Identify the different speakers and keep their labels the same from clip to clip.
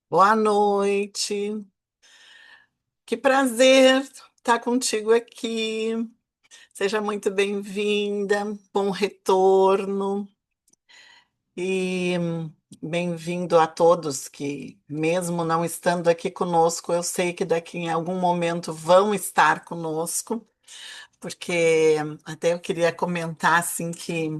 Speaker 1: Boa noite. Que prazer estar contigo aqui. Seja muito bem-vinda. Bom retorno e bem-vindo a todos que, mesmo não estando aqui conosco, eu sei que daqui em algum momento vão estar conosco, porque até eu queria comentar assim que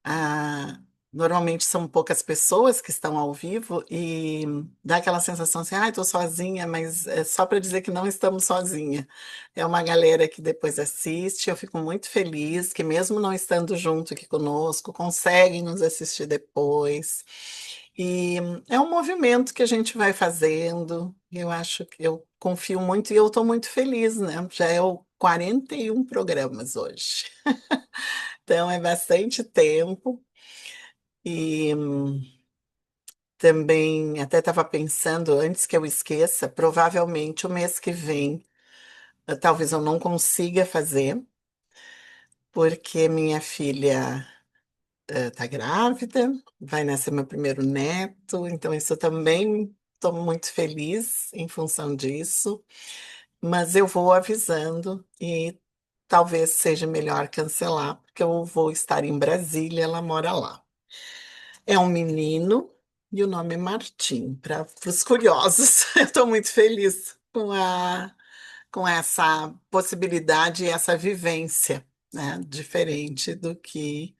Speaker 1: Ah, normalmente são poucas pessoas que estão ao vivo e dá aquela sensação assim, ah, estou sozinha, mas é só para dizer que não estamos sozinha. É uma galera que depois assiste, eu fico muito feliz que mesmo não estando junto aqui conosco, conseguem nos assistir depois. E é um movimento que a gente vai fazendo, e eu acho que eu confio muito e eu estou muito feliz, né? Já é o 41 programas hoje. Então é bastante tempo. E também até estava pensando, antes que eu esqueça, provavelmente o mês que vem, talvez eu não consiga fazer, porque minha filha está grávida, vai nascer meu primeiro neto, então isso também estou muito feliz em função disso, mas eu vou avisando e talvez seja melhor cancelar, porque eu vou estar em Brasília, ela mora lá. É um menino e o nome é Martim. Para os curiosos, eu estou muito feliz com essa possibilidade e essa vivência, né? Diferente do que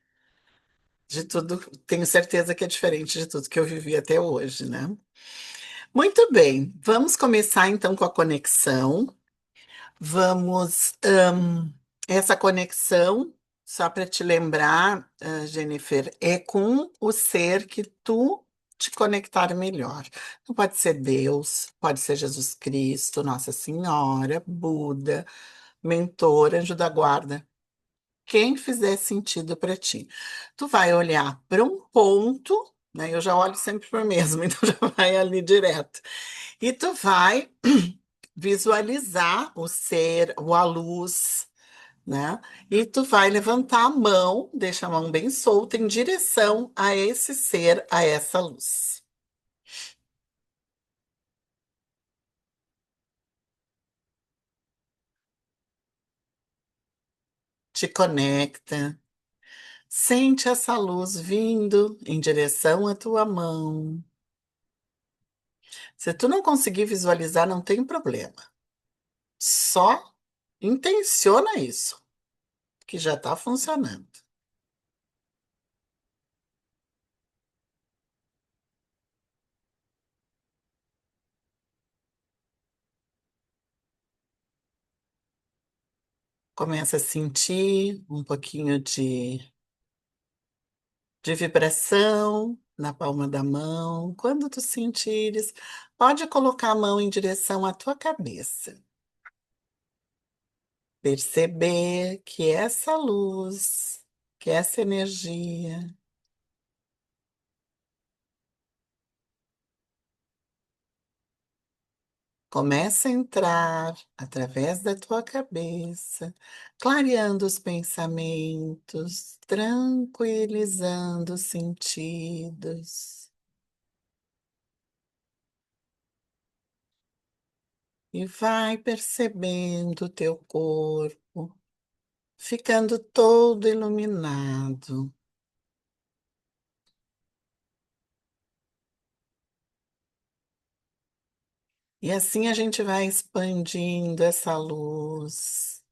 Speaker 1: de tudo, tenho certeza que é diferente de tudo que eu vivi até hoje, né? Muito bem, vamos começar então com a conexão. Vamos, essa conexão, só para te lembrar, Jennifer, é com o ser que tu te conectar melhor. Então, pode ser Deus, pode ser Jesus Cristo, Nossa Senhora, Buda, mentor, anjo da guarda. Quem fizer sentido para ti. Tu vai olhar para um ponto, né? Eu já olho sempre para o mesmo, então já vai ali direto. E tu vai visualizar o ser, ou a luz, né? E tu vai levantar a mão, deixa a mão bem solta em direção a esse ser, a essa luz. Te conecta. Sente essa luz vindo em direção à tua mão. Se tu não conseguir visualizar, não tem problema. Só intenciona isso, que já está funcionando. Começa a sentir um pouquinho de vibração na palma da mão. Quando tu sentires, pode colocar a mão em direção à tua cabeça. Perceber que essa luz, que essa energia começa a entrar através da tua cabeça, clareando os pensamentos, tranquilizando os sentidos. E vai percebendo o teu corpo ficando todo iluminado. E assim a gente vai expandindo essa luz,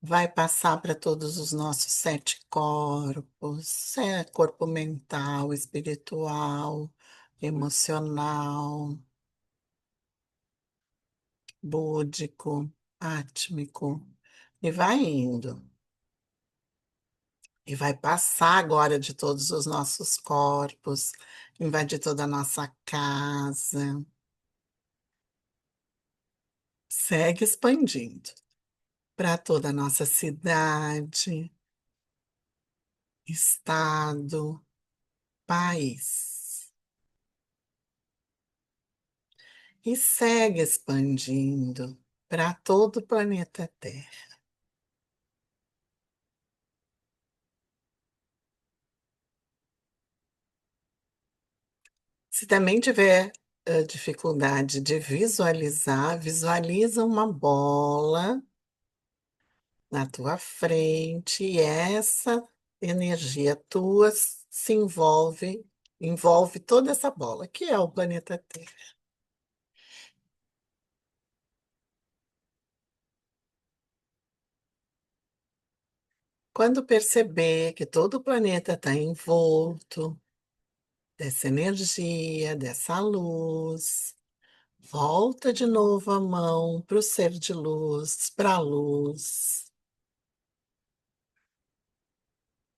Speaker 1: vai passar para todos os nossos sete corpos, corpo mental, espiritual, emocional, búdico, átmico, e vai indo. E vai passar agora de todos os nossos corpos, invadir toda a nossa casa. Segue expandindo para toda a nossa cidade, estado, país. E segue expandindo para todo o planeta Terra. Se também tiver dificuldade de visualizar, visualiza uma bola na tua frente e essa energia tua se envolve toda essa bola, que é o planeta Terra. Quando perceber que todo o planeta está envolto dessa energia, dessa luz, volta de novo a mão para o ser de luz, para a luz,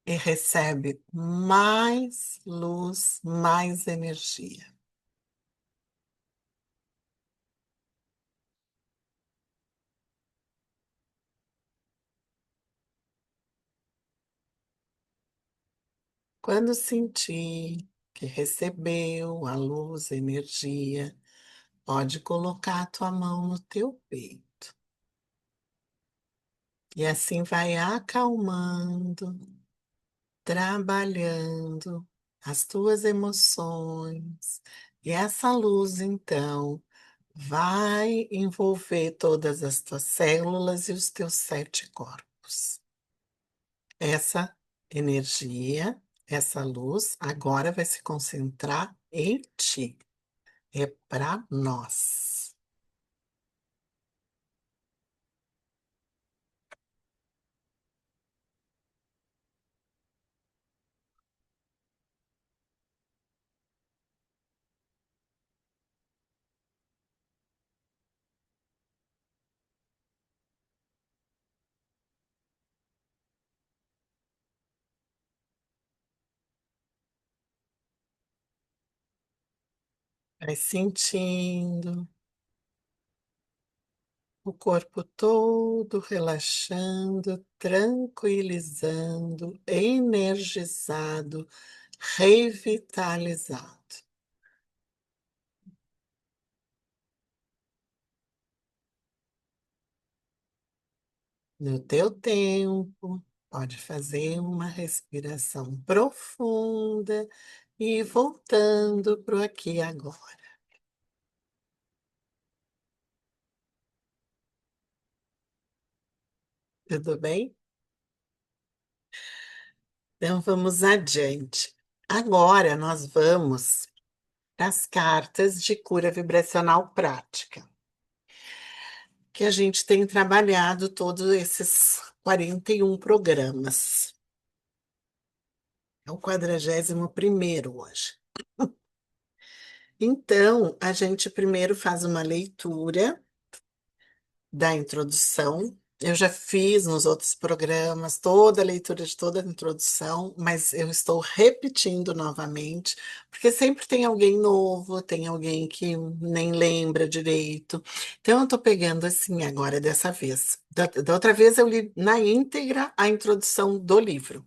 Speaker 1: e recebe mais luz, mais energia. Quando sentir que recebeu a luz, a energia, pode colocar a tua mão no teu peito. E assim vai acalmando, trabalhando as tuas emoções. E essa luz, então, vai envolver todas as tuas células e os teus 7 corpos. Essa energia, essa luz, agora vai se concentrar em ti. É para nós. Vai sentindo o corpo todo relaxando, tranquilizando, energizado, revitalizado. No teu tempo, pode fazer uma respiração profunda e ir voltando para o aqui e agora. Tudo bem? Então vamos adiante. Agora nós vamos para as cartas de cura vibracional prática, que a gente tem trabalhado todos esses 41 programas. É o 41º hoje. Então, a gente primeiro faz uma leitura da introdução. Eu já fiz nos outros programas toda a leitura de toda a introdução, mas eu estou repetindo novamente, porque sempre tem alguém novo, tem alguém que nem lembra direito. Então, eu estou pegando assim agora dessa vez. Da outra vez eu li na íntegra a introdução do livro.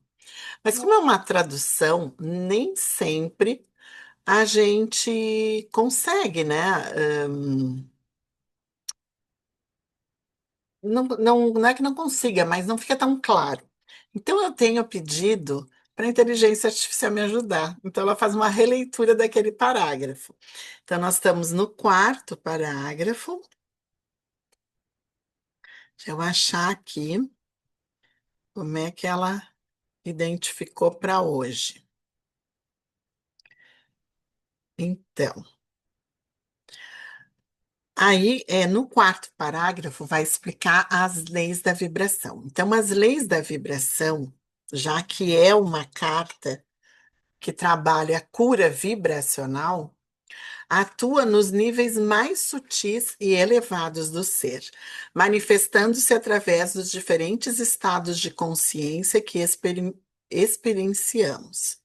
Speaker 1: Mas como é uma tradução, nem sempre a gente consegue, né? Não é que não consiga, mas não fica tão claro. Então, eu tenho pedido para a inteligência artificial me ajudar. Então, ela faz uma releitura daquele parágrafo. Então, nós estamos no quarto parágrafo. Deixa eu achar aqui como é que ela identificou para hoje. Então, aí, no quarto parágrafo, vai explicar as leis da vibração. Então, as leis da vibração, já que é uma carta que trabalha a cura vibracional, atua nos níveis mais sutis e elevados do ser, manifestando-se através dos diferentes estados de consciência que experienciamos.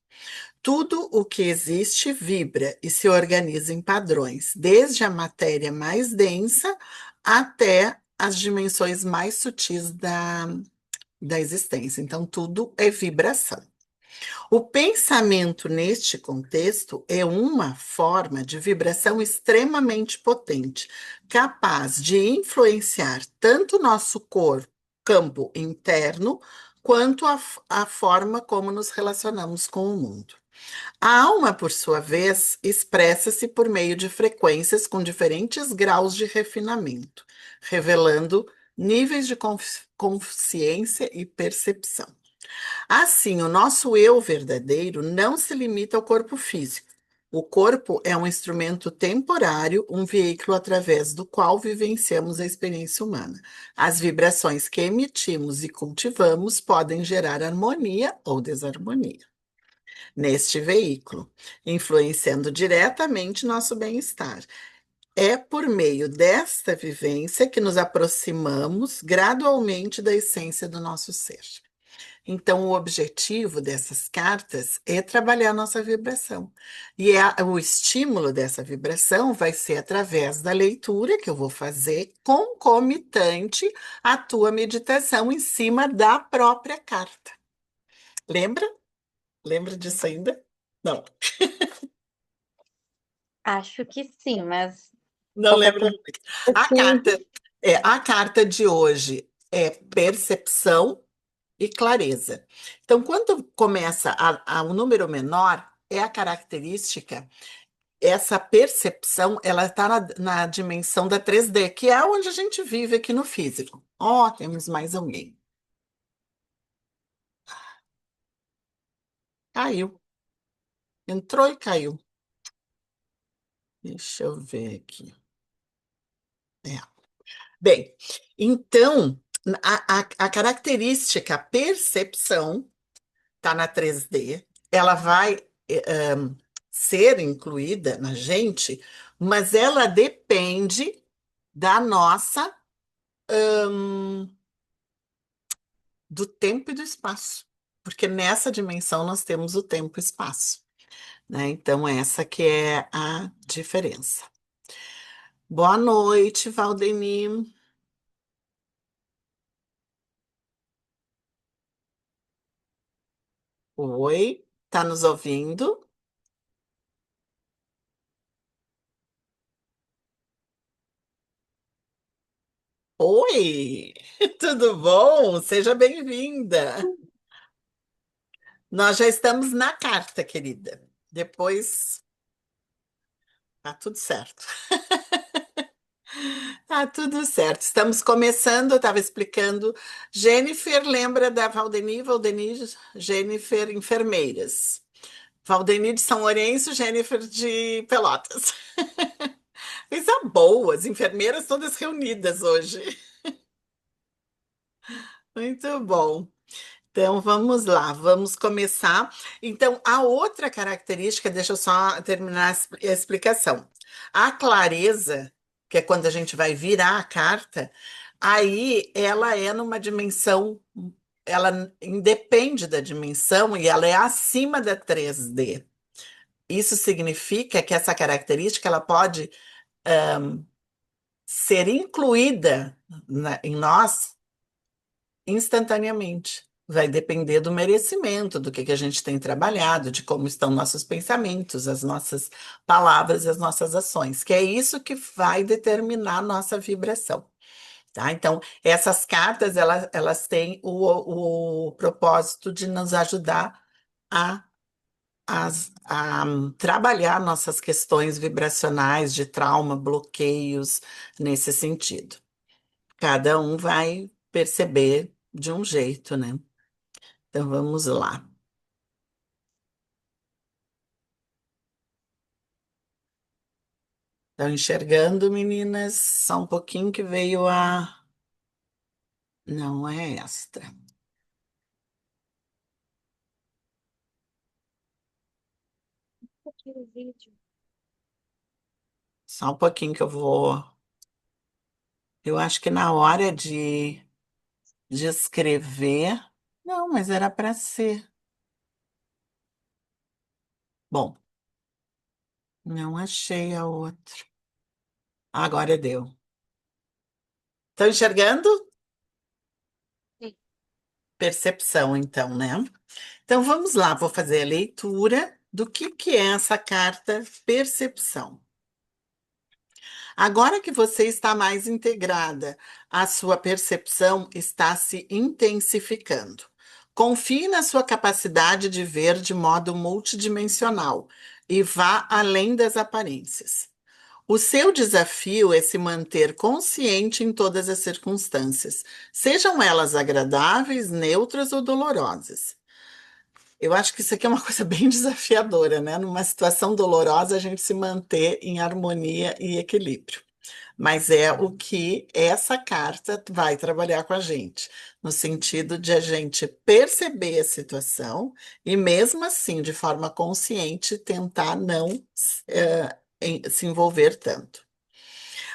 Speaker 1: Tudo o que existe vibra e se organiza em padrões, desde a matéria mais densa até as dimensões mais sutis da existência. Então, tudo é vibração. O pensamento, neste contexto, é uma forma de vibração extremamente potente, capaz de influenciar tanto o nosso corpo, campo interno, quanto a forma como nos relacionamos com o mundo. A alma, por sua vez, expressa-se por meio de frequências com diferentes graus de refinamento, revelando níveis de consciência e percepção. Assim, o nosso eu verdadeiro não se limita ao corpo físico. O corpo é um instrumento temporário, um veículo através do qual vivenciamos a experiência humana. As vibrações que emitimos e cultivamos podem gerar harmonia ou desarmonia neste veículo, influenciando diretamente nosso bem-estar. É por meio desta vivência que nos aproximamos gradualmente da essência do nosso ser. Então, o objetivo dessas cartas é trabalhar a nossa vibração. E o estímulo dessa vibração vai ser através da leitura que eu vou fazer, concomitante à tua meditação em cima da própria carta. Lembra? Lembra disso ainda? Não,
Speaker 2: Acho que sim, mas
Speaker 1: não
Speaker 2: qualquer
Speaker 1: lembra.
Speaker 2: coisa
Speaker 1: A
Speaker 2: assim.
Speaker 1: carta, a carta de hoje é percepção e clareza. Então, quando começa o número menor, é a característica, essa percepção, ela está na dimensão da 3D, que é onde a gente vive aqui no físico. Ó, temos mais alguém. Caiu. Entrou e caiu. Deixa eu ver aqui. É. Bem, então, a característica percepção está na 3D, ela vai ser incluída na gente, mas ela depende da nossa, hum, do tempo e do espaço, porque nessa dimensão nós temos o tempo e espaço, né? Então, essa que é a diferença. Boa noite, Valdemir. Oi, tá nos ouvindo? Oi, tudo bom? Seja bem-vinda. Nós já estamos na carta, querida. Depois tá tudo certo. Tá tudo certo. Estamos começando, eu estava explicando. Jennifer lembra da Valdeni, Jennifer, enfermeiras. Valdeni de São Lourenço, Jennifer de Pelotas. Coisa boa, as enfermeiras todas reunidas hoje. Muito bom. Então vamos lá, vamos começar. Então, a outra característica, deixa eu só terminar a explicação. A clareza, que é quando a gente vai virar a carta, aí ela é numa dimensão, ela independe da dimensão e ela é acima da 3D. Isso significa que essa característica ela pode ser incluída em nós instantaneamente. Vai depender do merecimento, do que a gente tem trabalhado, de como estão nossos pensamentos, as nossas palavras e as nossas ações, que é isso que vai determinar a nossa vibração, tá? Então, essas cartas, elas têm o propósito de nos ajudar a, a trabalhar nossas questões vibracionais de trauma, bloqueios, nesse sentido. Cada um vai perceber de um jeito, né? Então vamos lá. Estão enxergando, meninas? Só um pouquinho que veio a. Não é esta.
Speaker 2: Aqui o vídeo.
Speaker 1: Só um pouquinho que eu vou. Eu acho que na hora de escrever. Não, mas era para ser. Bom, não achei a outra. Agora deu. Estão enxergando?
Speaker 2: Sim.
Speaker 1: Percepção, então, né? Então vamos lá, vou fazer a leitura do que é essa carta percepção. Agora que você está mais integrada, a sua percepção está se intensificando. Confie na sua capacidade de ver de modo multidimensional e vá além das aparências. O seu desafio é se manter consciente em todas as circunstâncias, sejam elas agradáveis, neutras ou dolorosas. Eu acho que isso aqui é uma coisa bem desafiadora, né? Numa situação dolorosa, a gente se manter em harmonia e equilíbrio. Mas é o que essa carta vai trabalhar com a gente, no sentido de a gente perceber a situação e, mesmo assim, de forma consciente, tentar não se envolver tanto.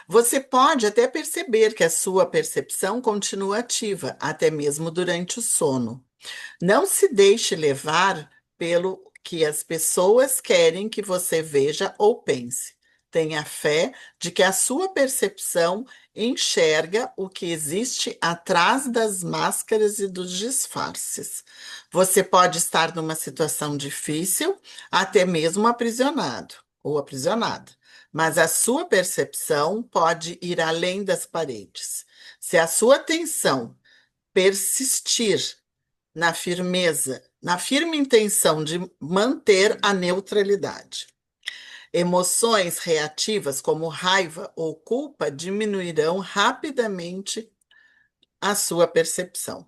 Speaker 1: Você pode até perceber que a sua percepção continua ativa, até mesmo durante o sono. Não se deixe levar pelo que as pessoas querem que você veja ou pense. Tenha fé de que a sua percepção enxerga o que existe atrás das máscaras e dos disfarces. Você pode estar numa situação difícil, até mesmo aprisionado ou aprisionada, mas a sua percepção pode ir além das paredes. Se a sua atenção persistir na firme intenção de manter a neutralidade. Emoções reativas, como raiva ou culpa, diminuirão rapidamente a sua percepção.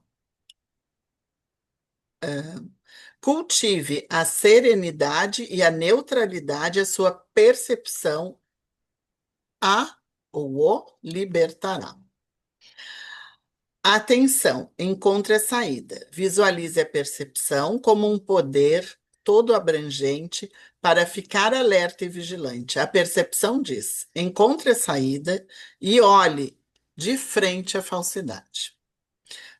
Speaker 1: Cultive a serenidade e a neutralidade, a sua percepção a ou o libertará. Atenção, encontre a saída. Visualize a percepção como um poder todo abrangente para ficar alerta e vigilante. A percepção diz: encontre a saída e olhe de frente à falsidade.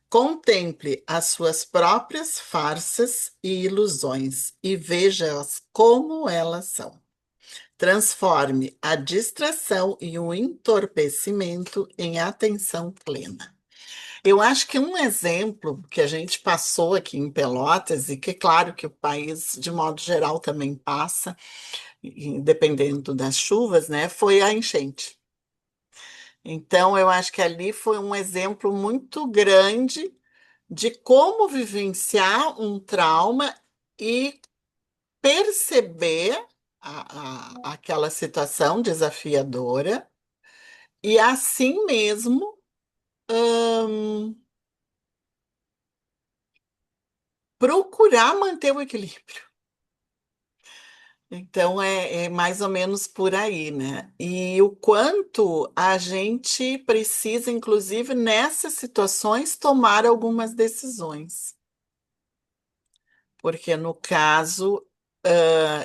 Speaker 1: Contemple as suas próprias farsas e ilusões e veja-as como elas são. Transforme a distração e o entorpecimento em atenção plena. Eu acho que um exemplo que a gente passou aqui em Pelotas, e que é claro que o país, de modo geral, também passa, dependendo das chuvas, né, foi a enchente. Então, eu acho que ali foi um exemplo muito grande de como vivenciar um trauma e perceber aquela situação desafiadora e, assim mesmo, procurar manter o equilíbrio. Então é mais ou menos por aí, né? E o quanto a gente precisa, inclusive nessas situações, tomar algumas decisões. Porque no caso,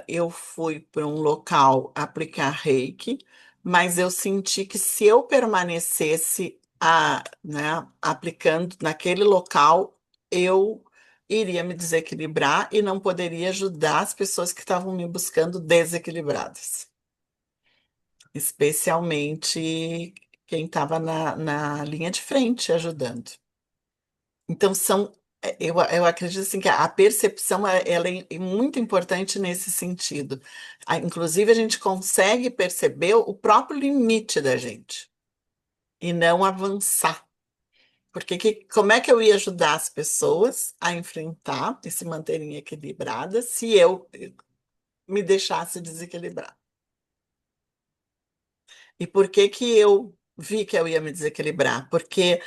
Speaker 1: eu fui para um local aplicar reiki, mas eu senti que se eu permanecesse né, aplicando naquele local, eu iria me desequilibrar e não poderia ajudar as pessoas que estavam me buscando desequilibradas, especialmente quem estava na linha de frente ajudando. Então, eu acredito assim, que a percepção ela é muito importante nesse sentido. Inclusive, a gente consegue perceber o próprio limite da gente e não avançar. Porque como é que eu ia ajudar as pessoas a enfrentar e se manterem equilibradas se eu me deixasse desequilibrar? E por que que eu vi que eu ia me desequilibrar? Porque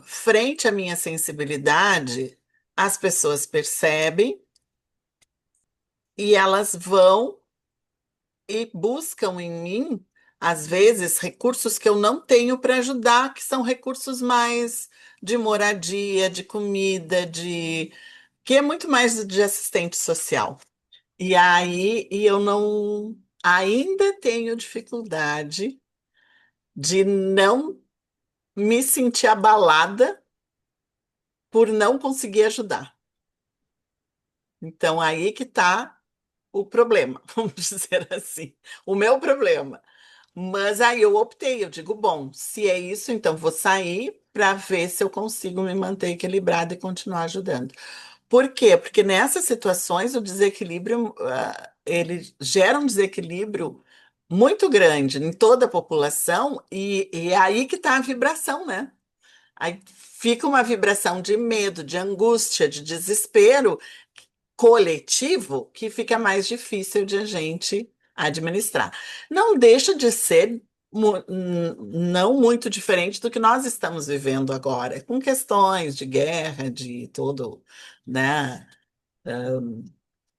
Speaker 1: frente à minha sensibilidade, as pessoas percebem e elas vão e buscam em mim, às vezes, recursos que eu não tenho para ajudar, que são recursos mais de moradia, de comida, que é muito mais de assistente social. E aí, eu não ainda tenho dificuldade de não me sentir abalada por não conseguir ajudar. Então, aí que está o problema, vamos dizer assim, o meu problema. Mas aí eu optei, eu digo, bom, se é isso, então vou sair para ver se eu consigo me manter equilibrada e continuar ajudando. Por quê? Porque nessas situações o desequilíbrio, ele gera um desequilíbrio muito grande em toda a população e é aí que está a vibração, né? Aí fica uma vibração de medo, de angústia, de desespero coletivo que fica mais difícil de a gente administrar. Não deixa de ser não muito diferente do que nós estamos vivendo agora, com questões de guerra, de todo, né,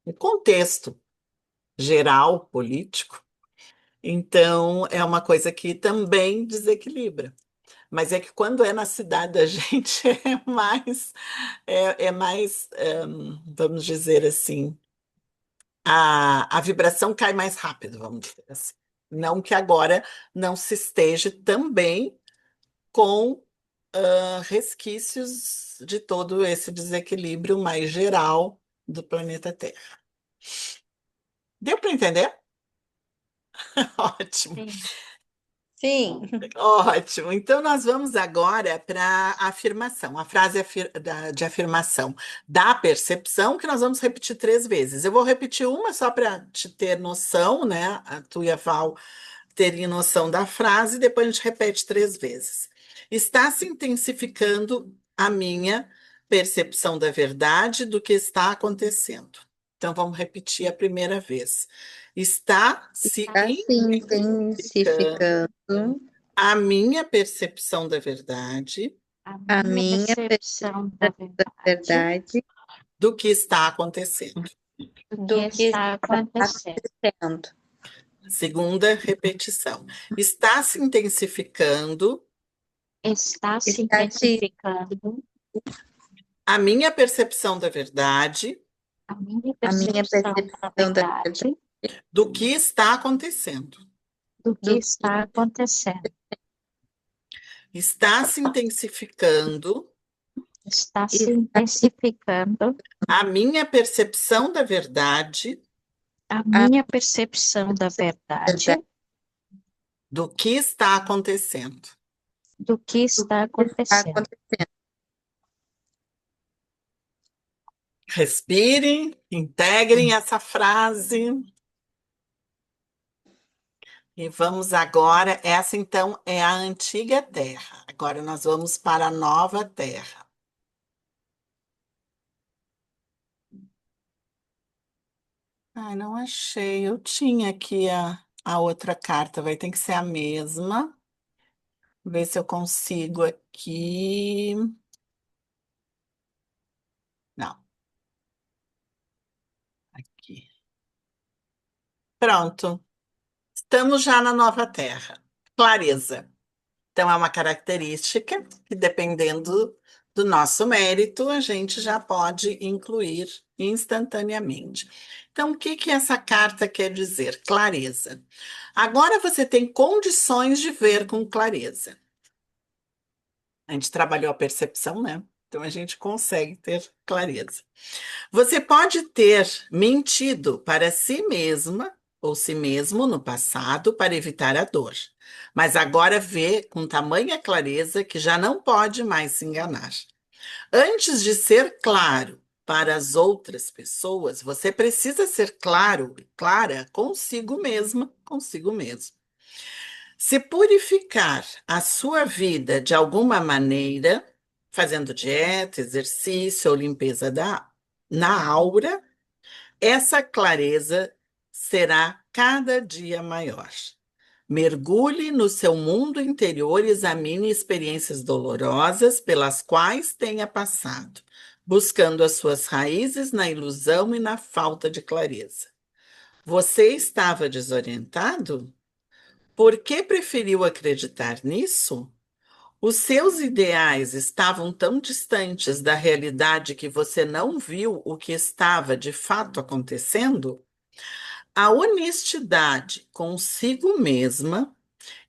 Speaker 1: o contexto geral político. Então, é uma coisa que também desequilibra. Mas é que quando é na cidade da gente vamos dizer assim, a vibração cai mais rápido, vamos dizer assim. Não que agora não se esteja também com resquícios de todo esse desequilíbrio mais geral do planeta Terra. Deu para entender? Ótimo.
Speaker 2: Sim. Sim.
Speaker 1: Ótimo. Então, nós vamos agora para a afirmação, a frase de afirmação da percepção, que nós vamos repetir 3 vezes. Eu vou repetir uma só para te ter noção, né? A tu e a Val terem noção da frase, depois a gente repete 3 vezes. Está se intensificando a minha percepção da verdade do que está acontecendo. Então, vamos repetir a primeira vez. Está se
Speaker 2: Está se
Speaker 1: intensificando
Speaker 2: intensificando
Speaker 1: a minha percepção da verdade
Speaker 2: a
Speaker 3: A
Speaker 2: minha
Speaker 3: minha
Speaker 2: percepção da
Speaker 3: da
Speaker 2: verdade
Speaker 3: verdade
Speaker 1: do que está acontecendo.
Speaker 2: do que está acontecendo.
Speaker 3: acontecendo.
Speaker 1: Segunda repetição. Está se intensificando
Speaker 2: Está se
Speaker 3: Está se
Speaker 2: intensificando
Speaker 1: a minha percepção da verdade
Speaker 2: a minha
Speaker 3: a minha
Speaker 2: percepção da
Speaker 3: percepção da
Speaker 2: verdade
Speaker 1: do que está acontecendo.
Speaker 2: do que está acontecendo.
Speaker 1: Está se intensificando
Speaker 2: Está se intensificando
Speaker 1: a minha percepção da verdade
Speaker 2: a minha percepção da verdade
Speaker 1: do que está acontecendo.
Speaker 2: do que está
Speaker 3: está
Speaker 2: acontecendo.
Speaker 3: acontecendo.
Speaker 1: Respirem, integrem essa frase. E vamos agora, essa então é a antiga Terra. Agora nós vamos para a nova Terra. Ai, não achei. Eu tinha aqui a outra carta, vai ter que ser a mesma. Ver se eu consigo aqui. Não, aqui. Pronto. Estamos já na nova Terra. Clareza. Então, é uma característica que, dependendo do nosso mérito, a gente já pode incluir instantaneamente. Então, o que que essa carta quer dizer? Clareza. Agora você tem condições de ver com clareza. A gente trabalhou a percepção, né? Então, a gente consegue ter clareza. Você pode ter mentido para si mesma ou si mesmo no passado para evitar a dor, mas agora vê com tamanha clareza que já não pode mais se enganar. Antes de ser claro para as outras pessoas, você precisa ser claro e clara consigo mesma, consigo mesmo. Se purificar a sua vida de alguma maneira, fazendo dieta, exercício ou limpeza na aura, essa clareza será cada dia maior. Mergulhe no seu mundo interior e examine experiências dolorosas pelas quais tenha passado, buscando as suas raízes na ilusão e na falta de clareza. Você estava desorientado? Por que preferiu acreditar nisso? Os seus ideais estavam tão distantes da realidade que você não viu o que estava de fato acontecendo? A honestidade consigo mesma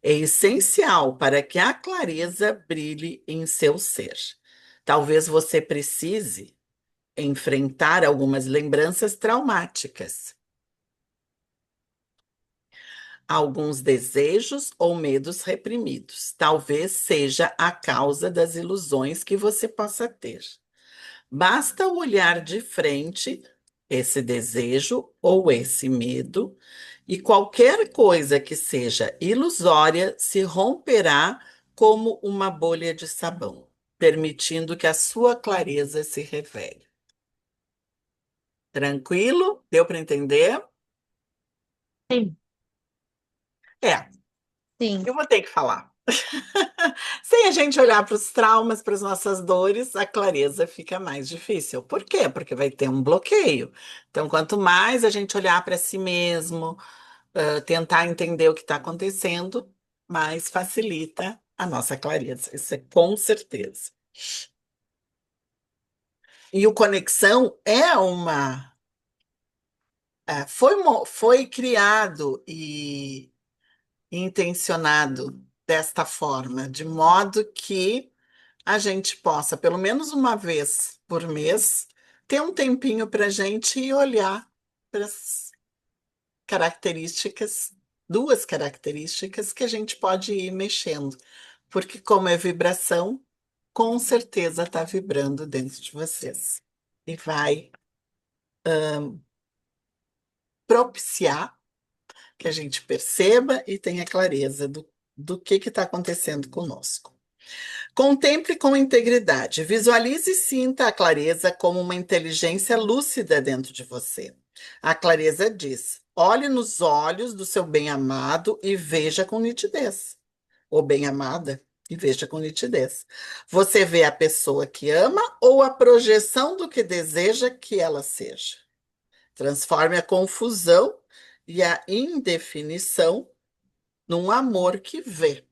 Speaker 1: é essencial para que a clareza brilhe em seu ser. Talvez você precise enfrentar algumas lembranças traumáticas, alguns desejos ou medos reprimidos. Talvez seja a causa das ilusões que você possa ter. Basta olhar de frente esse desejo ou esse medo, e qualquer coisa que seja ilusória se romperá como uma bolha de sabão. permitindo que a sua clareza se revele. Tranquilo? Deu para entender?
Speaker 2: Sim,
Speaker 1: É,
Speaker 3: Sim,
Speaker 1: eu vou ter que falar. Sem a gente olhar para os traumas, para as nossas dores, a clareza fica mais difícil. Por quê? Porque vai ter um bloqueio. Então, quanto mais a gente olhar para si mesmo, tentar entender o que está acontecendo, mais facilita a nossa clareza. Isso é com certeza. E o Conexão é foi criado e intencionado desta forma, de modo que a gente possa, pelo menos uma vez por mês, ter um tempinho para a gente e olhar para as características, duas características que a gente pode ir mexendo. Porque, como é vibração, com certeza está vibrando dentro de vocês. E vai propiciar que a gente perceba e tenha clareza do que está acontecendo conosco. Contemple com integridade. Visualize e sinta a clareza como uma inteligência lúcida dentro de você. A clareza diz: olhe nos olhos do seu bem-amado e veja com nitidez. Ou bem-amada e veja com nitidez. Você vê a pessoa que ama ou a projeção do que deseja que ela seja. Transforme a confusão e a indefinição num amor que vê.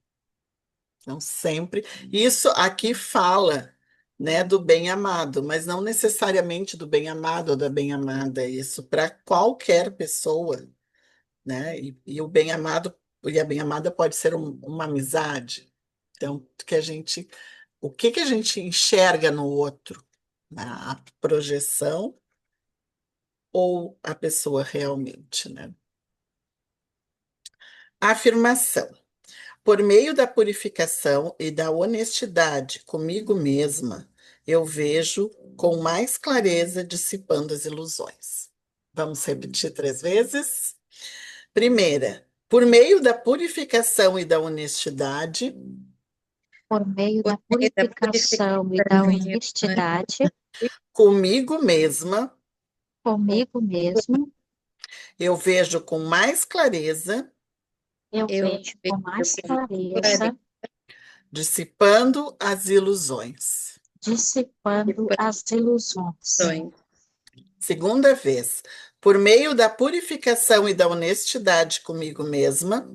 Speaker 1: Então, sempre. Isso aqui fala, né, do bem-amado, mas não necessariamente do bem-amado ou da bem-amada. Isso para qualquer pessoa, né? E o bem-amado e a bem-amada pode ser uma amizade. Então, o que que a gente enxerga no outro? A projeção ou a pessoa realmente, né? Afirmação. Por meio da purificação e da honestidade comigo mesma, eu vejo com mais clareza dissipando as ilusões. Vamos repetir 3 vezes? Primeira, por meio da purificação e da honestidade,
Speaker 2: por meio
Speaker 3: por
Speaker 2: da
Speaker 3: meio da
Speaker 2: purificação e da
Speaker 3: purificação e
Speaker 2: honestidade
Speaker 1: comigo mesma,
Speaker 2: comigo mesmo,
Speaker 1: eu vejo com mais clareza,
Speaker 2: eu
Speaker 3: eu
Speaker 2: vejo com
Speaker 3: vejo
Speaker 2: mais
Speaker 3: com clareza
Speaker 2: clareza,
Speaker 1: dissipando as ilusões.
Speaker 2: dissipando as ilusões.
Speaker 1: Segunda vez, por meio da purificação e da honestidade comigo mesma,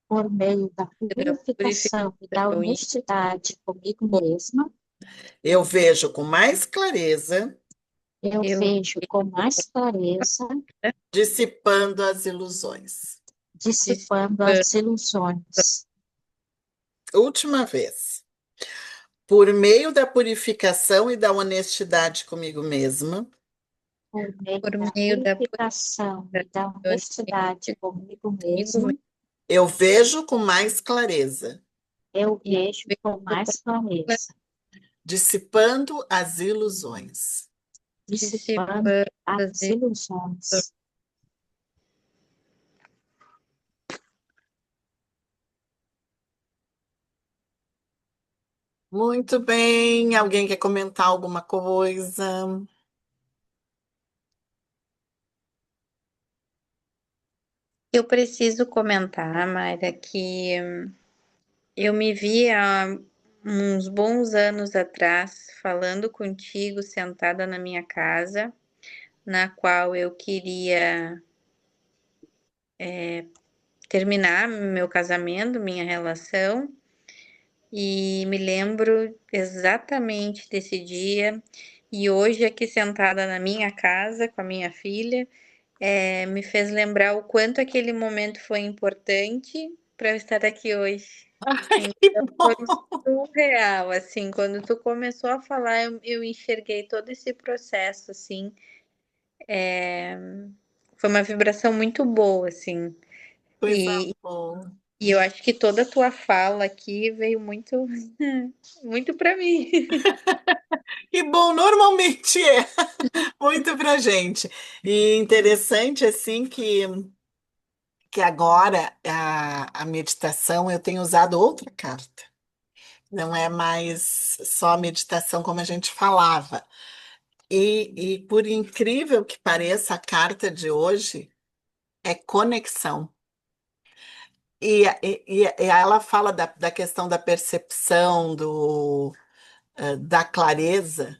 Speaker 2: Por meio da
Speaker 3: da
Speaker 2: purificação e da
Speaker 3: purificação e
Speaker 2: honestidade comigo mesma,
Speaker 1: eu vejo com mais clareza,
Speaker 2: eu
Speaker 3: eu
Speaker 2: vejo com mais clareza,
Speaker 1: dissipando as ilusões.
Speaker 2: dissipando
Speaker 3: dissipando
Speaker 2: as ilusões.
Speaker 1: Última vez. Por meio da purificação e da honestidade comigo mesma,
Speaker 2: Por meio
Speaker 3: por
Speaker 2: da
Speaker 3: meio da
Speaker 2: purificação e da
Speaker 3: purificação
Speaker 2: honestidade comigo
Speaker 3: comigo
Speaker 2: mesmo,
Speaker 1: eu vejo com mais clareza,
Speaker 2: eu
Speaker 3: e
Speaker 2: vejo com mais clareza,
Speaker 1: dissipando as ilusões.
Speaker 2: dissipando
Speaker 3: dissipando as
Speaker 2: as ilusões.
Speaker 1: Muito bem. Alguém quer comentar alguma coisa?
Speaker 3: Eu preciso comentar, Mayra, que eu me vi há uns bons anos atrás falando contigo sentada na minha casa, na qual eu queria terminar meu casamento, minha relação, e me lembro exatamente desse dia. E hoje, aqui sentada na minha casa com a minha filha, me fez lembrar o quanto aquele momento foi importante para eu estar aqui hoje.
Speaker 1: Ai, que
Speaker 3: Então, foi
Speaker 1: bom!
Speaker 3: surreal, assim, quando tu começou a falar, eu enxerguei todo esse processo, assim, foi uma vibração muito boa, assim,
Speaker 1: Coisa
Speaker 3: e,
Speaker 1: boa.
Speaker 3: e eu acho que toda a tua fala aqui veio muito, muito para mim.
Speaker 1: Que bom, normalmente é muito pra gente. E interessante, assim, que agora a meditação eu tenho usado outra carta. não é mais só meditação como a gente falava. E por incrível que pareça, a carta de hoje é conexão. E ela fala da questão da percepção, da clareza,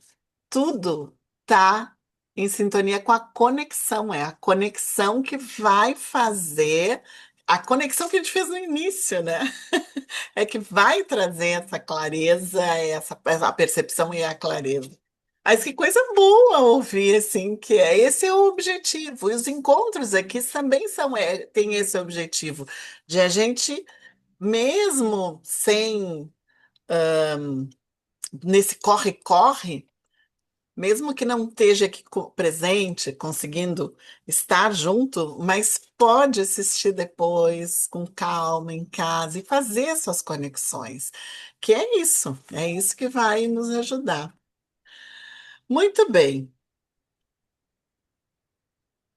Speaker 1: tudo está em sintonia com a conexão. É a conexão que vai fazer, a conexão que a gente fez no início, né? É que vai trazer essa clareza, essa percepção e a clareza. Mas que coisa boa ouvir, assim, que esse é o objetivo. E os encontros aqui também têm esse objetivo, de a gente, mesmo sem, nesse corre-corre, mesmo que não esteja aqui presente, conseguindo estar junto, mas pode assistir depois, com calma, em casa, e fazer suas conexões. Que é isso que vai nos ajudar. Muito bem.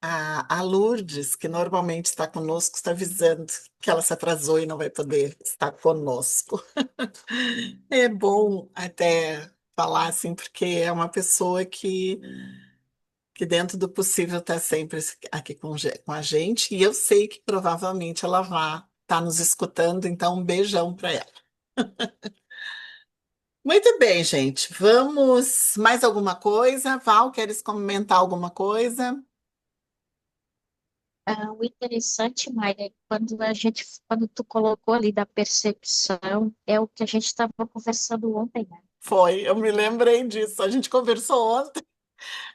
Speaker 1: A Lourdes, que normalmente está conosco, está avisando que ela se atrasou e não vai poder estar conosco. É bom até falar assim, porque é uma pessoa que dentro do possível está sempre aqui com a gente, e eu sei que provavelmente ela vai estar nos escutando, então um beijão para ela. Muito bem, gente. Vamos. Mais alguma coisa? Val, queres comentar alguma coisa?
Speaker 2: O interessante, Maia, é quando tu colocou ali da percepção, é o que a gente estava conversando ontem, né?
Speaker 1: Foi, eu me lembrei disso. A gente conversou ontem.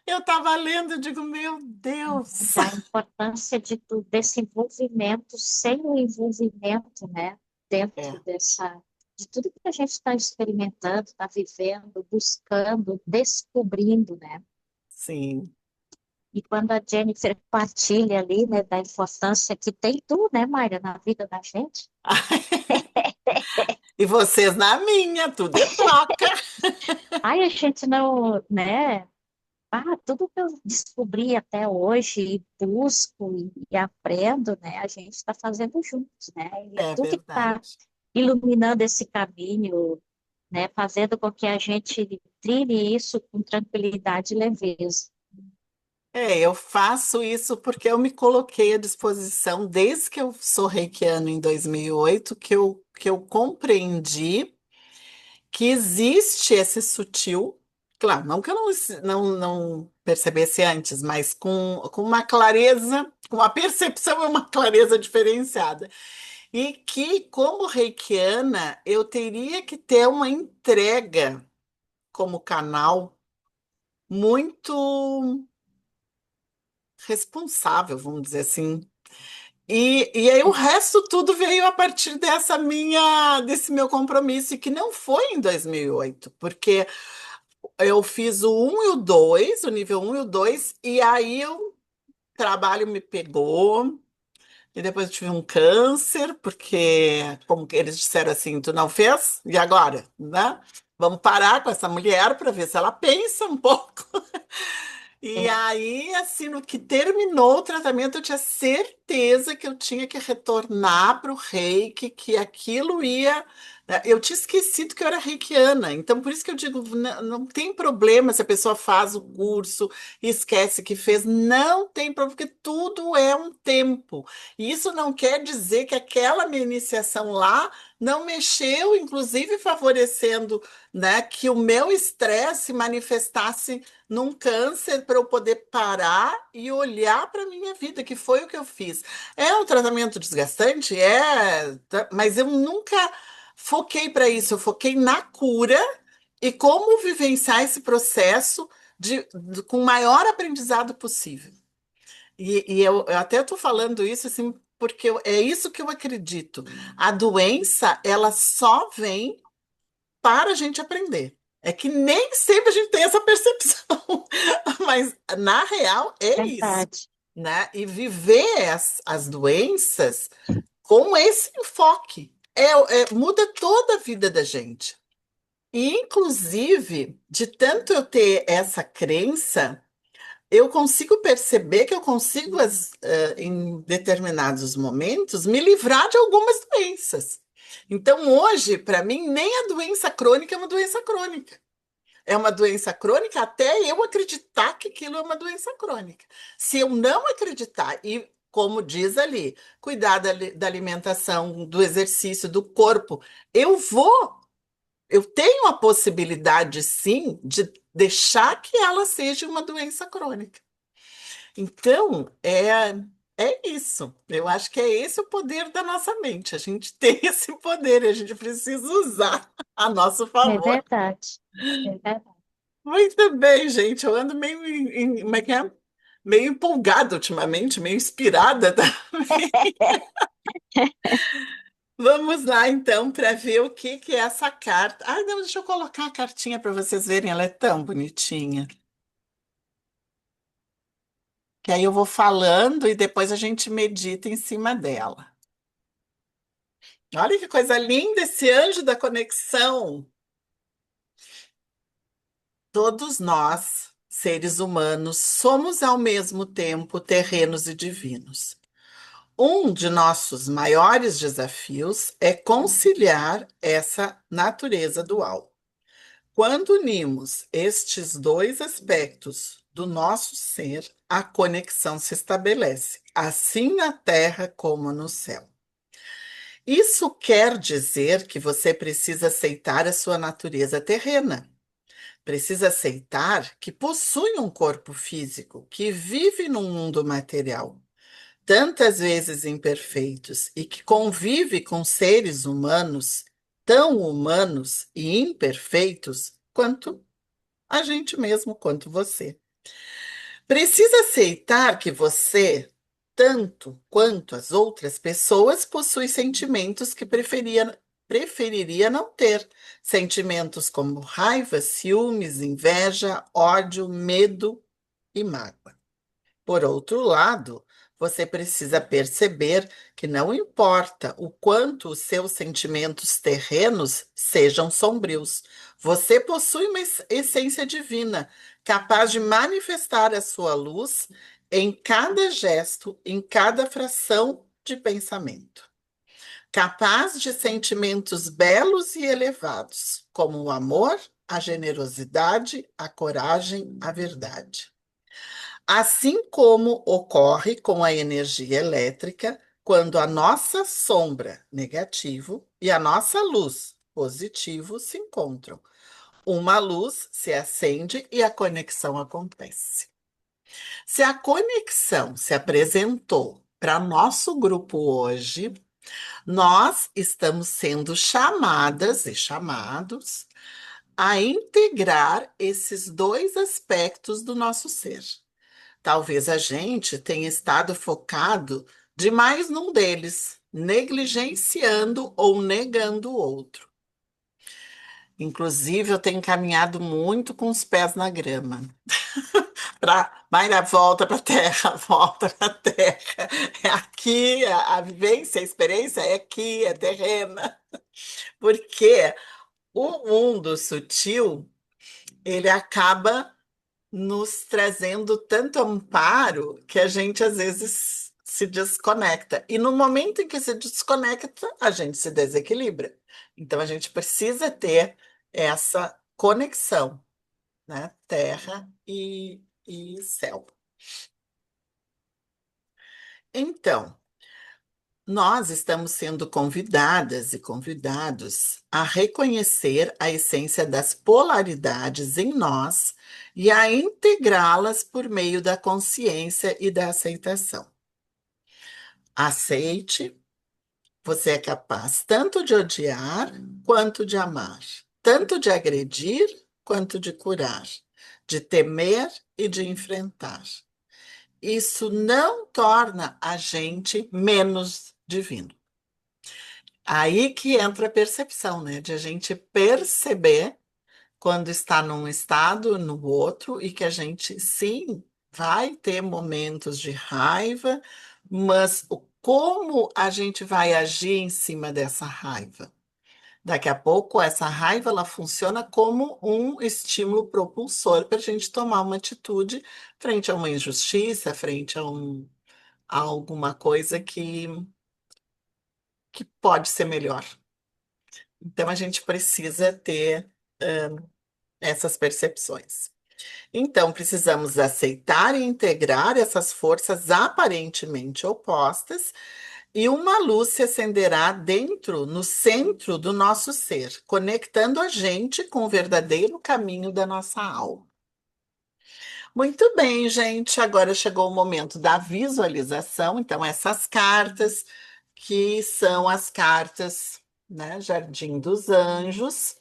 Speaker 1: Eu estava lendo e digo, meu Deus.
Speaker 2: Da importância desse envolvimento, sem o envolvimento, né? Dentro
Speaker 1: É,
Speaker 2: de tudo que a gente está experimentando, está vivendo, buscando, descobrindo, né?
Speaker 1: sim.
Speaker 2: E quando a Jennifer partilha ali, né, da importância que tem tu, né, Mayra, na vida da gente,
Speaker 1: E vocês na minha, tudo é troca.
Speaker 2: ai, a gente não, né, tudo que eu descobri até hoje, e busco e aprendo, né, a gente está fazendo juntos, né, e
Speaker 1: É
Speaker 2: tu que está
Speaker 1: verdade.
Speaker 2: iluminando esse caminho, né, fazendo com que a gente trilhe isso com tranquilidade e leveza.
Speaker 1: É, eu faço isso porque eu me coloquei à disposição desde que eu sou reikiana em 2008, que eu compreendi que existe esse sutil, claro, não que eu não percebesse antes, mas com uma clareza, com uma percepção e uma clareza diferenciada. E que, como reikiana, eu teria que ter uma entrega como canal muito responsável, vamos dizer assim. E aí o resto tudo veio a partir desse meu compromisso, e que não foi em 2008, porque eu fiz o um e o 2, o nível um e o 2, e aí o trabalho me pegou, e depois eu tive um câncer, porque, como que eles disseram assim, tu não fez? E agora? Né? Vamos parar com essa mulher para ver se ela pensa um pouco. E
Speaker 2: É,
Speaker 1: aí, assim, no que terminou o tratamento, eu tinha certeza que eu tinha que retornar para o reiki, que aquilo ia. Eu tinha esquecido que eu era reikiana, então por isso que eu digo: não tem problema se a pessoa faz o curso e esquece que fez, não tem problema, porque tudo é um tempo. E isso não quer dizer que aquela minha iniciação lá não mexeu, inclusive favorecendo, né, que o meu estresse se manifestasse num câncer, para eu poder parar e olhar para a minha vida, que foi o que eu fiz. É um tratamento desgastante? Mas eu nunca foquei para isso, eu foquei na cura e como vivenciar esse processo com o maior aprendizado possível. E eu até estou falando isso assim, porque é isso que eu acredito. A doença, ela só vem para a gente aprender. É que nem sempre a gente tem essa percepção, mas na real é isso,
Speaker 2: verdade.
Speaker 1: né? E viver as doenças com esse enfoque muda toda a vida da gente. E, inclusive, de tanto eu ter essa crença, eu consigo perceber que eu consigo, em determinados momentos, me livrar de algumas doenças. Então, hoje, para mim, nem a doença crônica é uma doença crônica. É uma doença crônica até eu acreditar que aquilo é uma doença crônica. Se eu não acreditar, e como diz ali, cuidar da alimentação, do exercício, do corpo, eu vou, eu tenho a possibilidade, sim, de deixar que ela seja uma doença crônica. Então, é isso. Eu acho que é esse o poder da nossa mente. A gente tem esse poder e a gente precisa usar a nosso
Speaker 2: É
Speaker 1: favor.
Speaker 2: verdade. É verdade.
Speaker 1: Muito bem, gente. Eu ando meio, como é que é? Meio empolgada ultimamente, meio inspirada também. Vamos lá, então, para ver o que que é essa carta. Ai, não, deixa eu colocar a cartinha para vocês verem. Ela é tão bonitinha. Que aí eu vou falando e depois a gente medita em cima dela. Olha que coisa linda esse anjo da conexão. Todos nós, seres humanos, somos ao mesmo tempo terrenos e divinos. Um de nossos maiores desafios é conciliar essa natureza dual. Quando unimos estes dois aspectos do nosso ser, a conexão se estabelece, assim na Terra como no céu. Isso quer dizer que você precisa aceitar a sua natureza terrena. Precisa aceitar que possui um corpo físico, que vive num mundo material, tantas vezes imperfeitos, e que convive com seres humanos tão humanos e imperfeitos quanto a gente mesmo, quanto você. Precisa aceitar que você, tanto quanto as outras pessoas, possui sentimentos que preferiria não ter. Sentimentos como raiva, ciúmes, inveja, ódio, medo e mágoa. Por outro lado, você precisa perceber que não importa o quanto os seus sentimentos terrenos sejam sombrios, você possui uma essência divina, capaz de manifestar a sua luz em cada gesto, em cada fração de pensamento. Capaz de sentimentos belos e elevados, como o amor, a generosidade, a coragem, a verdade. Assim como ocorre com a energia elétrica, quando a nossa sombra, negativo, e a nossa luz, positivo, se encontram. Uma luz se acende e a conexão acontece. Se a conexão se apresentou para nosso grupo hoje, nós estamos sendo chamadas e chamados a integrar esses dois aspectos do nosso ser. Talvez a gente tenha estado focado demais num deles, negligenciando ou negando o outro. Inclusive, eu tenho caminhado muito com os pés na grama. Vai na volta para a terra, volta para a terra. É aqui, a vivência, a experiência é aqui, é terrena. Porque o mundo sutil, ele acaba nos trazendo tanto amparo que a gente às vezes se desconecta. E no momento em que se desconecta, a gente se desequilibra. Então a gente precisa ter essa conexão, né? Terra e céu. Então, nós estamos sendo convidadas e convidados a reconhecer a essência das polaridades em nós e a integrá-las por meio da consciência e da aceitação. Aceite, você é capaz tanto de odiar quanto de amar, tanto de agredir quanto de curar, de temer e de enfrentar. Isso não torna a gente menos divino. Aí que entra a percepção, né? De a gente perceber quando está num estado, no outro, e que a gente, sim, vai ter momentos de raiva, mas como a gente vai agir em cima dessa raiva? Daqui a pouco, essa raiva ela funciona como um estímulo propulsor para a gente tomar uma atitude frente a uma injustiça, frente a alguma coisa que pode ser melhor. Então a gente precisa ter essas percepções. Então, precisamos aceitar e integrar essas forças aparentemente opostas, e uma luz se acenderá dentro, no centro do nosso ser, conectando a gente com o verdadeiro caminho da nossa alma. Muito bem, gente. Agora chegou o momento da visualização. Então, essas cartas, que são as cartas, né, Jardim dos Anjos,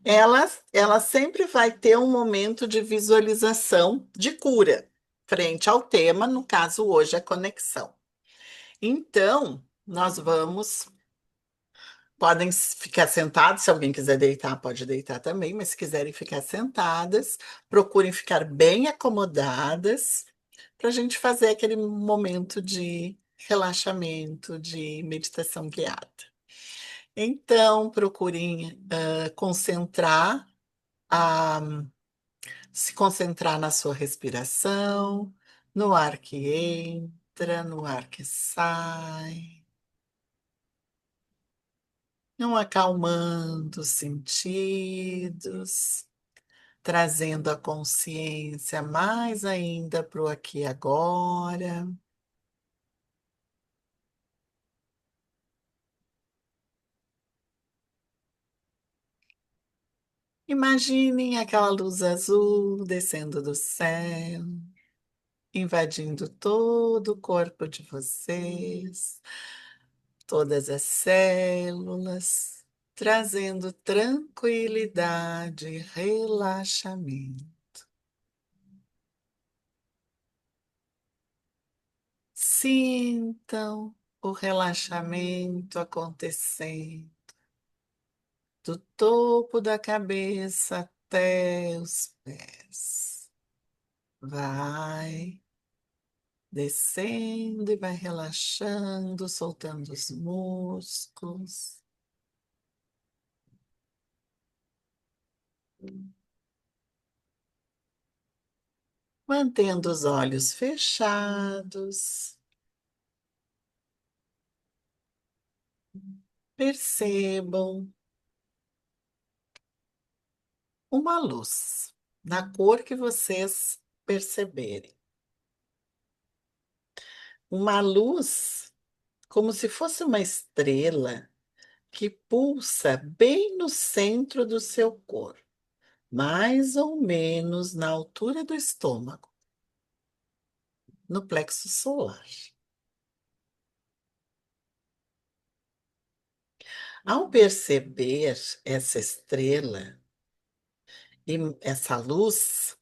Speaker 1: ela sempre vai ter um momento de visualização de cura, frente ao tema, no caso hoje, a conexão. Então, nós vamos. Podem ficar sentados, se alguém quiser deitar, pode deitar também, mas se quiserem ficar sentadas, procurem ficar bem acomodadas, para a gente fazer aquele momento de relaxamento, de meditação guiada. Então, procurem concentrar a se concentrar na sua respiração, no ar que entra, no ar que sai, não acalmando os sentidos, trazendo a consciência mais ainda para o aqui e agora. Imaginem aquela luz azul descendo do céu, invadindo todo o corpo de vocês, todas as células, trazendo tranquilidade e relaxamento. Sintam o relaxamento acontecendo do topo da cabeça até os pés. Vai descendo e vai relaxando, soltando os músculos. Mantendo os olhos fechados, percebam uma luz na cor que vocês perceberem. Uma luz como se fosse uma estrela que pulsa bem no centro do seu corpo, mais ou menos na altura do estômago, no plexo solar. Ao perceber essa estrela e essa luz,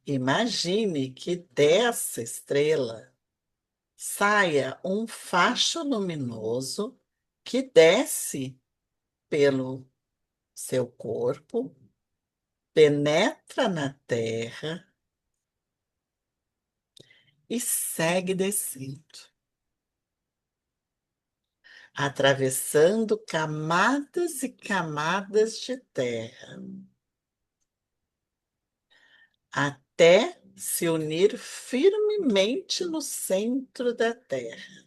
Speaker 1: imagine que dessa estrela saia um facho luminoso que desce pelo seu corpo, penetra na terra e segue descendo, atravessando camadas e camadas de terra, até se unir firmemente no centro da terra.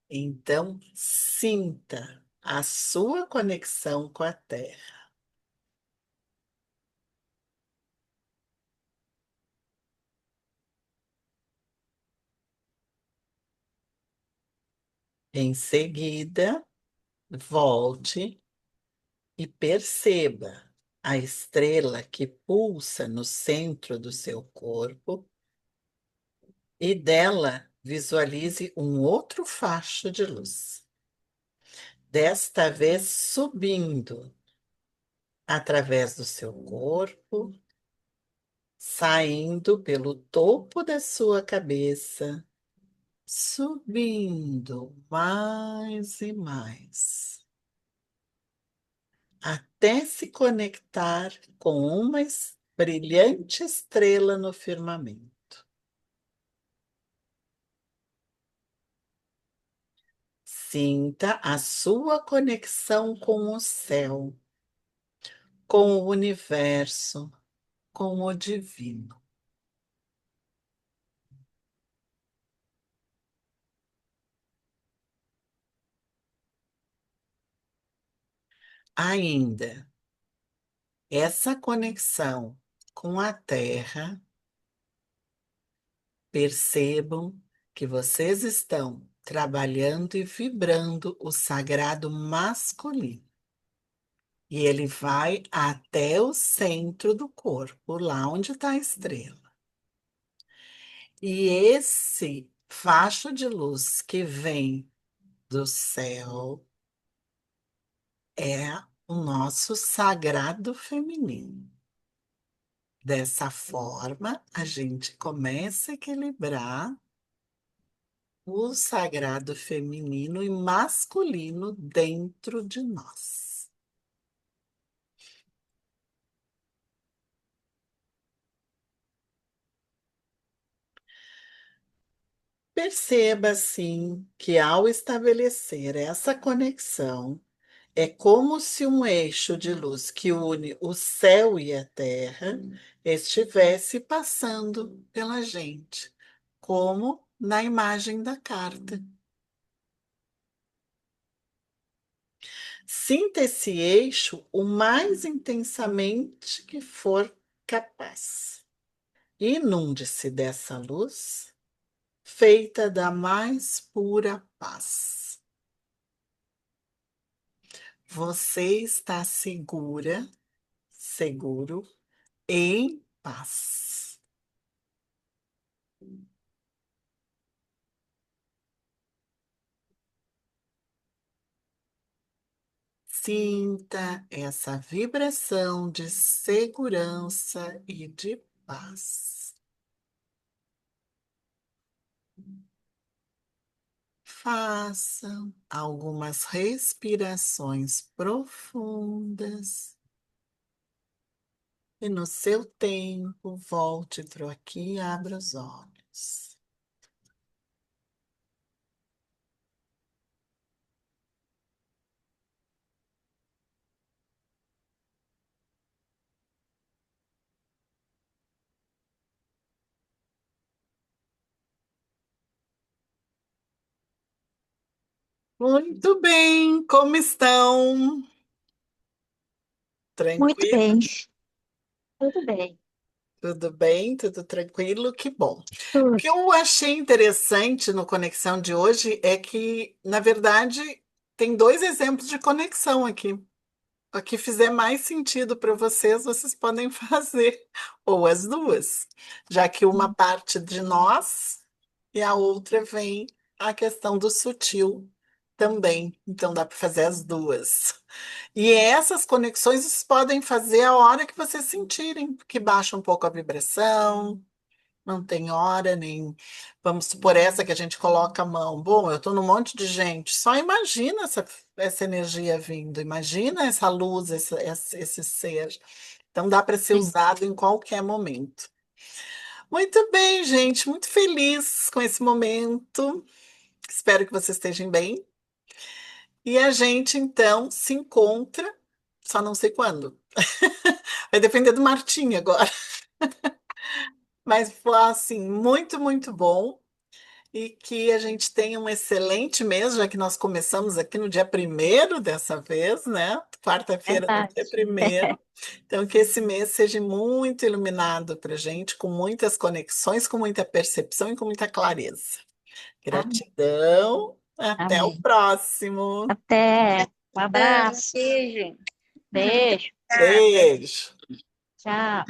Speaker 1: Então, sinta a sua conexão com a terra. Em seguida, volte e perceba a estrela que pulsa no centro do seu corpo e dela visualize um outro facho de luz. Desta vez subindo através do seu corpo, saindo pelo topo da sua cabeça, subindo mais e mais, até se conectar com uma brilhante estrela no firmamento. Sinta a sua conexão com o céu, com o universo, com o divino. ainda essa conexão com a Terra, percebam que vocês estão trabalhando e vibrando o sagrado masculino. E ele vai até o centro do corpo, lá onde está a estrela. E esse facho de luz que vem do céu é o nosso sagrado feminino. Dessa forma, a gente começa a equilibrar o sagrado feminino e masculino dentro de nós. Perceba, assim, que ao estabelecer essa conexão, é como se um eixo de luz que une o céu e a terra estivesse passando pela gente, como na imagem da carta. Sinta esse eixo o mais intensamente que for capaz. Inunde-se dessa luz, feita da mais pura paz. Você está segura, seguro, em paz. Sinta essa vibração de segurança e de paz. Faça algumas respirações profundas e no seu tempo volte para aqui e abra os olhos. Muito bem, como estão?
Speaker 2: Muito
Speaker 1: Tranquilo?
Speaker 2: bem, tudo bem.
Speaker 1: Tudo bem? Tudo tranquilo? Que bom. O
Speaker 2: Tudo.
Speaker 1: que eu achei interessante no Conexão de hoje é que, na verdade, tem dois exemplos de conexão aqui. O que fizer mais sentido para vocês, vocês podem fazer, ou as duas, já que uma parte de nós e a outra vem a questão do sutil também. Então dá para fazer as duas. E essas conexões vocês podem fazer a hora que vocês sentirem, que baixa um pouco a vibração, não tem hora nem. Vamos supor essa que a gente coloca a mão. Bom, eu estou num monte de gente. Só imagina essa energia vindo. Imagina essa luz, esse ser. Então dá para ser
Speaker 2: Sim.
Speaker 1: usado em qualquer momento. Muito bem, gente. Muito feliz com esse momento. Espero que vocês estejam bem. E a gente então se encontra, só não sei quando. Vai depender do Martim agora. Mas foi assim, muito, muito bom. E que a gente tenha um excelente mês, já que nós começamos aqui no dia primeiro dessa vez, né? Quarta-feira do dia
Speaker 2: Verdade.
Speaker 1: primeiro. Então, que esse mês seja muito iluminado para a gente, com muitas conexões, com muita percepção e com muita clareza.
Speaker 2: Amém.
Speaker 1: Gratidão. Até o
Speaker 2: Amém.
Speaker 1: próximo.
Speaker 2: Até. Um
Speaker 3: Ah,
Speaker 2: abraço.
Speaker 3: beijo.
Speaker 2: Beijo.
Speaker 3: Obrigada.
Speaker 1: Beijo.
Speaker 2: Tchau.